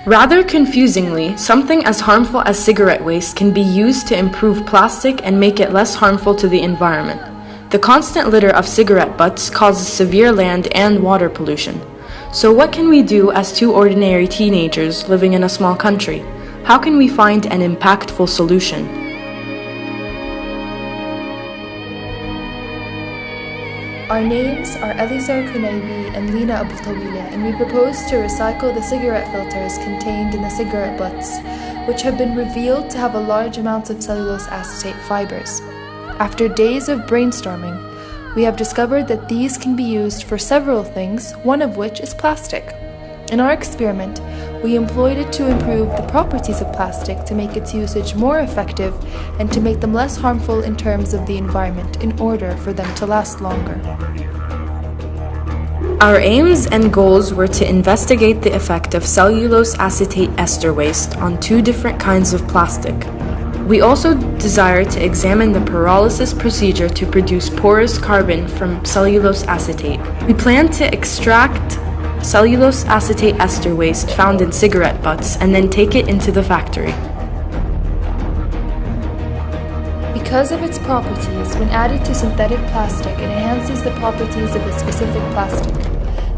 Rather confusingly, something as harmful as cigarette waste can be used to improve plastic and make it less harmful to the environment. The constant litter of cigarette butts causes severe land and water pollution. So what can we do as two ordinary teenagers living in a small country? How can we find an impactful solution? Our names are اليسار and Lina, and we propose to recycle the cigarette filters contained in the cigarette butts, which have been revealed to have a large amount of cellulose acetate fibers. After days of brainstorming, we have discovered that these can be used for several things, one of which is plastic. In our experiment, we employed it to improve the properties of plastic to make its usage more effective and to make them less harmful in terms of the environment in order for them to last longer. Our aims and goals were to investigate the effect of cellulose acetate ester waste on two different kinds of plastic. We also desire to examine the pyrolysis procedure to produce porous carbon from cellulose acetate. We plan to extract cellulose acetate ester waste found in cigarette butts and then take it into the factory. Because of its properties, when added to synthetic plastic, it enhances the properties of the specific plastic.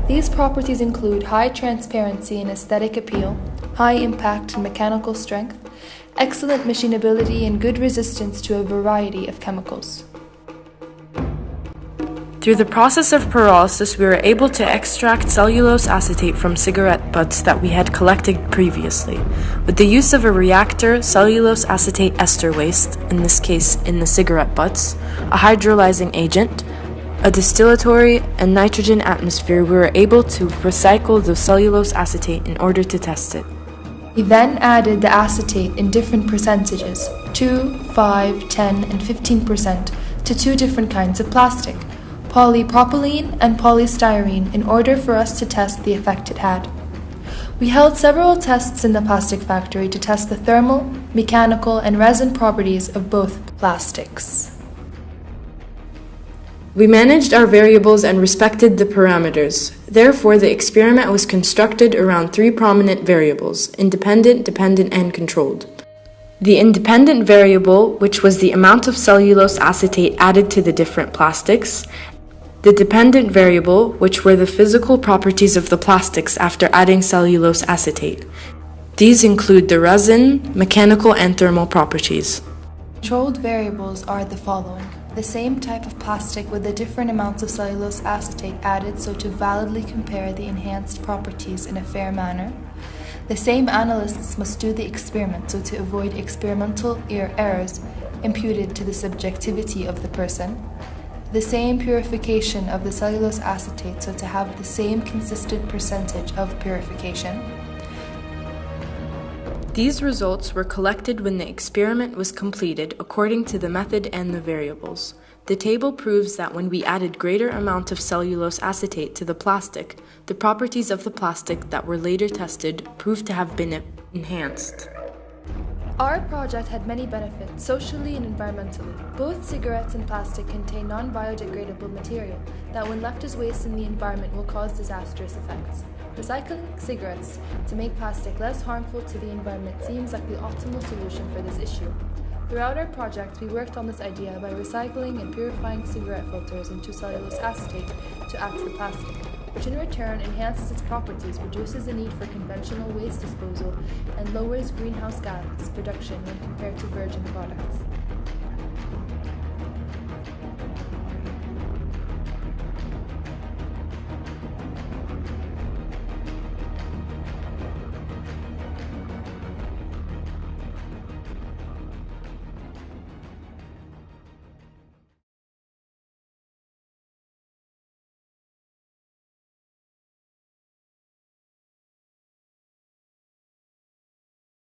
These properties include high transparency and aesthetic appeal, high impact and mechanical strength, excellent machinability, and good resistance to a variety of chemicals. Through the process of pyrolysis, we were able to extract cellulose acetate from cigarette butts that we had collected previously. With the use of a reactor, cellulose acetate ester waste, in this case in the cigarette butts, a hydrolyzing agent, a distillatory, and nitrogen atmosphere, we were able to recycle the cellulose acetate in order to test it. We then added the acetate in different percentages, 2, 5, 10, and 15%, to two different kinds of plastic, polypropylene and polystyrene, in order for us to test the effect it had. We held several tests in the plastic factory to test the thermal, mechanical, and resin properties of both plastics. We managed our variables and respected the parameters. Therefore, the experiment was constructed around three prominent variables: independent, dependent, and controlled. The independent variable, which was the amount of cellulose acetate added to the different plastics; the dependent variable, which were the physical properties of the plastics after adding cellulose acetate. These include the resin, mechanical, and thermal properties. Controlled variables are the following: the same type of plastic with the different amounts of cellulose acetate added so to validly compare the enhanced properties in a fair manner. The same analysts must do the experiment so to avoid experimental errors imputed to the subjectivity of the person. The same purification of the cellulose acetate so to have the same consistent percentage of purification. These results were collected when the experiment was completed according to the method and the variables. The table proves that when we added greater amount of cellulose acetate to the plastic, the properties of the plastic that were later tested proved to have been enhanced. Our project had many benefits, socially and environmentally. Both cigarettes and plastic contain non-biodegradable material that when left as waste in the environment will cause disastrous effects. Recycling cigarettes to make plastic less harmful to the environment seems like the optimal solution for this issue. Throughout our project, we worked on this idea by recycling and purifying cigarette filters into cellulose acetate to add to the plastic, which in return enhances its properties, reduces the need for conventional waste disposal, and lowers greenhouse gas production when compared to virgin products.